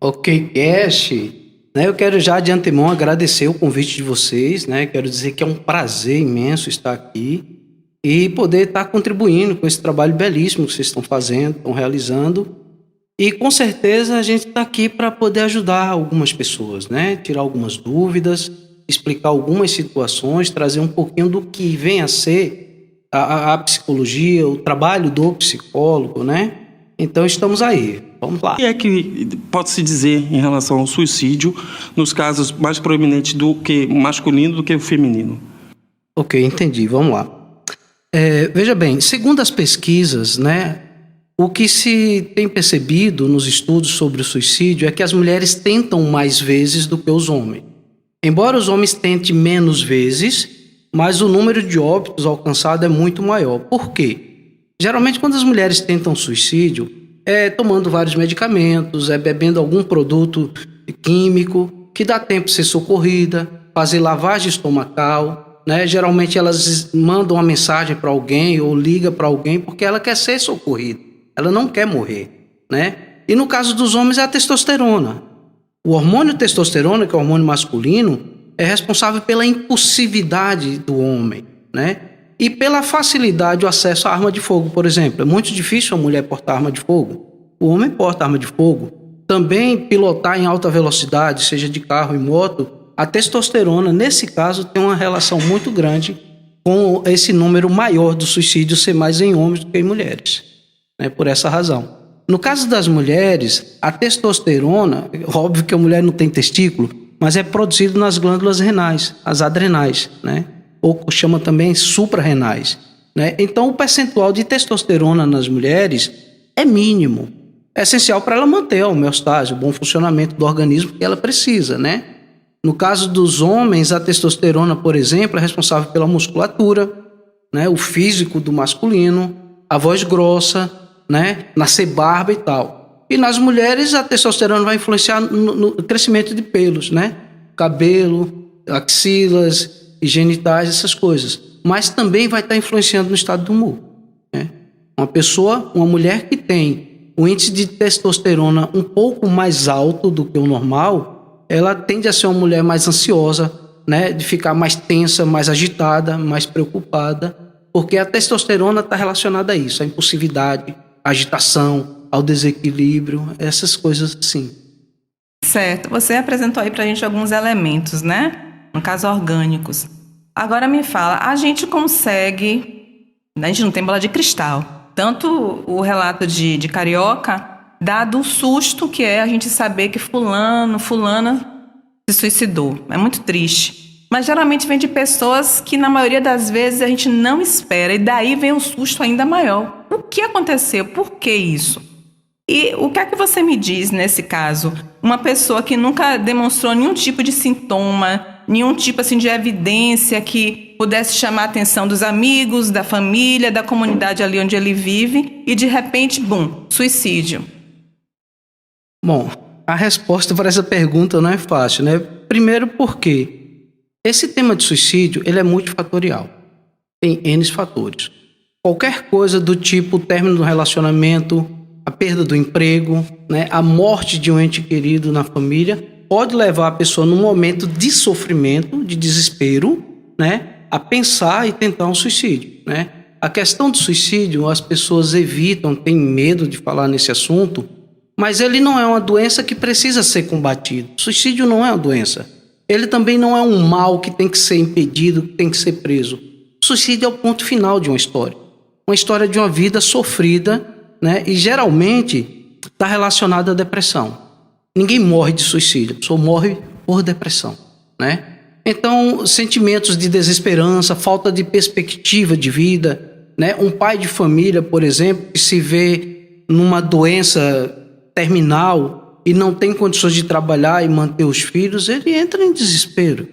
Ok, Cash, né? Eu quero já de antemão agradecer o convite de vocês, né? Quero dizer que é um prazer imenso estar aqui e poder estar contribuindo com esse trabalho belíssimo que vocês estão fazendo, estão realizando. E com certeza a gente está aqui para poder ajudar algumas pessoas, né? Tirar algumas dúvidas, explicar algumas situações, trazer um pouquinho do que vem a ser a psicologia, o trabalho do psicólogo, né? Então estamos aí, vamos lá. O que é que pode-se dizer em relação ao suicídio nos casos mais proeminentes do que o masculino do que o feminino? Ok, entendi, vamos lá. Veja bem, segundo as pesquisas, né, o que se tem percebido nos estudos sobre o suicídio é que as mulheres tentam mais vezes do que os homens. Embora os homens tentem menos vezes, mas o número de óbitos alcançado é muito maior. Por quê? Geralmente, quando as mulheres tentam suicídio, é tomando vários medicamentos, é bebendo algum produto químico que dá tempo de ser socorrida, fazer lavagem estomacal, né? Geralmente elas mandam uma mensagem para alguém ou liga para alguém porque ela quer ser socorrida, ela não quer morrer, né? E no caso dos homens é a testosterona. O hormônio testosterona, que é o hormônio masculino, é responsável pela impulsividade do homem, né? E pela facilidade o acesso à arma de fogo, por exemplo. É muito difícil a mulher portar arma de fogo. O homem porta arma de fogo. Também pilotar em alta velocidade, seja de carro e moto, a testosterona, nesse caso, tem uma relação muito grande com esse número maior do suicídio ser mais em homens do que em mulheres, né? Por essa razão. No caso das mulheres, a testosterona, óbvio que a mulher não tem testículo, mas é produzido nas glândulas renais, as adrenais, né? Ou chama também suprarrenais, né? Então, o percentual de testosterona nas mulheres é mínimo. É essencial para ela manter a homeostase, o bom funcionamento do organismo que ela precisa, né? No caso dos homens, a testosterona, por exemplo, é responsável pela musculatura, né? O físico do masculino, a voz grossa, né? Nascer barba e tal. E nas mulheres, a testosterona vai influenciar no crescimento de pelos, né? Cabelo, axilas e genitais, essas coisas. Mas também vai estar influenciando no estado do humor, né? Uma mulher que tem o índice de testosterona um pouco mais alto do que o normal, ela tende a ser uma mulher mais ansiosa, né? De ficar mais tensa, mais agitada, mais preocupada, porque a testosterona está relacionada a isso, à impulsividade, à agitação, ao desequilíbrio, essas coisas assim. Certo, você apresentou aí pra gente alguns elementos, né? No caso, orgânicos. Agora me fala, a gente não tem bola de cristal. Tanto o relato de Carioca, dado o susto que é a gente saber que fulana se suicidou. É muito triste. Mas geralmente vem de pessoas que na maioria das vezes a gente não espera. E daí vem um susto ainda maior. O que aconteceu? Por que isso? E o que é que você me diz nesse caso? Uma pessoa que nunca demonstrou nenhum tipo de sintoma, nenhum tipo assim de evidência que pudesse chamar a atenção dos amigos, da família, da comunidade ali onde ele vive e de repente, bum, suicídio. Bom, a resposta para essa pergunta não é fácil, né? Primeiro porque esse tema de suicídio, ele é multifatorial. Tem N fatores. Qualquer coisa do tipo o término do relacionamento, a perda do emprego, né, a morte de um ente querido na família, pode levar a pessoa num momento de sofrimento, de desespero, né, a pensar e tentar um suicídio, né? A questão do suicídio, as pessoas evitam, têm medo de falar nesse assunto, mas ele não é uma doença que precisa ser combatido. Suicídio não é uma doença. Ele também não é um mal que tem que ser impedido, que tem que ser preso. Suicídio é o ponto final de uma história de uma vida sofrida, né? E geralmente está relacionada à depressão. Ninguém morre de suicídio, a pessoa morre por depressão, né? Então, sentimentos de desesperança, falta de perspectiva de vida, né? Um pai de família, por exemplo, que se vê numa doença terminal e não tem condições de trabalhar e manter os filhos, ele entra em desespero.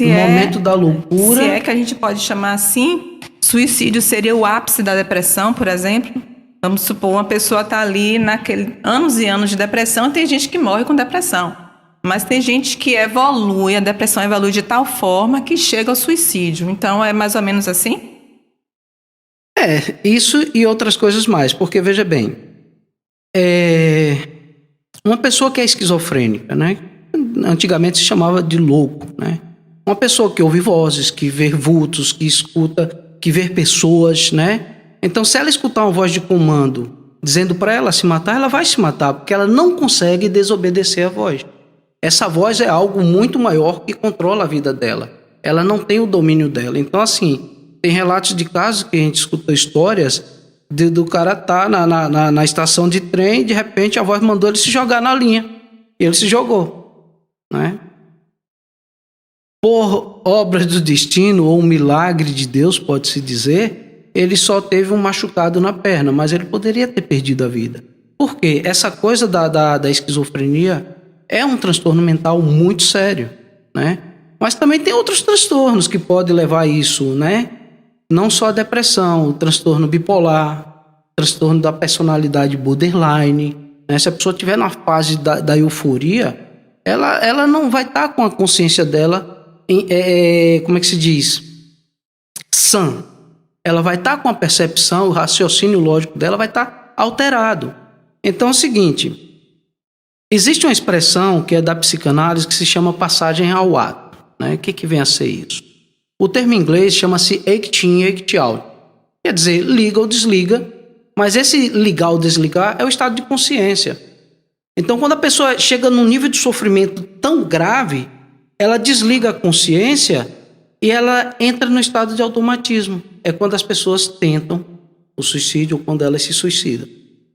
No momento da loucura... Se é que a gente pode chamar assim, suicídio seria o ápice da depressão, por exemplo? Vamos supor, uma pessoa está ali naquele anos e anos de depressão, e tem gente que morre com depressão. Mas tem gente que evolui, a depressão evolui de tal forma que chega ao suicídio. Então, é mais ou menos assim? Isso e outras coisas mais, porque veja bem, Uma pessoa que é esquizofrênica, né? Antigamente se chamava de louco, né? Uma pessoa que ouve vozes, que vê vultos, que escuta, que vê pessoas, né? Então, se ela escutar uma voz de comando dizendo para ela se matar, ela vai se matar, porque ela não consegue desobedecer a voz. Essa voz é algo muito maior que controla a vida dela. Ela não tem o domínio dela. Então, assim, tem relatos de casos que a gente escuta histórias do cara tá na estação de trem e, de repente, a voz mandou ele se jogar na linha. E ele se jogou, né? Por obras do destino ou um milagre de Deus, pode-se dizer, ele só teve um machucado na perna, mas ele poderia ter perdido a vida. Por quê? Essa coisa da esquizofrenia é um transtorno mental muito sério, né? Mas também tem outros transtornos que podem levar a isso, né? Não só a depressão, o transtorno bipolar, transtorno da personalidade borderline, né? Se a pessoa estiver na fase da euforia, ela não vai estar com a consciência dela, como é que se diz? Sã. Ela vai estar com a percepção, o raciocínio lógico dela vai estar alterado. Então é o seguinte, existe uma expressão que é da psicanálise que se chama passagem ao ato, né? O que vem a ser isso? O termo em inglês chama-se act in, act out. Quer dizer, liga ou desliga, mas esse ligar ou desligar é o estado de consciência. Então, quando a pessoa chega num nível de sofrimento tão grave, ela desliga a consciência e ela entra no estado de automatismo. É quando as pessoas tentam o suicídio ou quando elas se suicidam.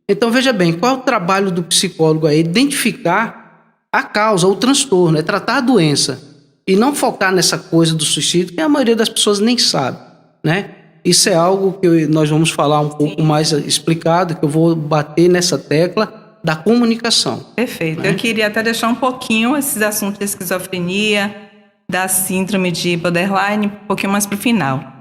Então, veja bem, qual é o trabalho do psicólogo? É identificar a causa, o transtorno, é tratar a doença e não focar nessa coisa do suicídio, que a maioria das pessoas nem sabe, né? Isso é algo que nós vamos falar um pouco mais explicado, que eu vou bater nessa tecla da comunicação. Perfeito. Né? Eu queria até deixar um pouquinho esses assuntos de esquizofrenia, da síndrome de borderline, um pouquinho mais para o final.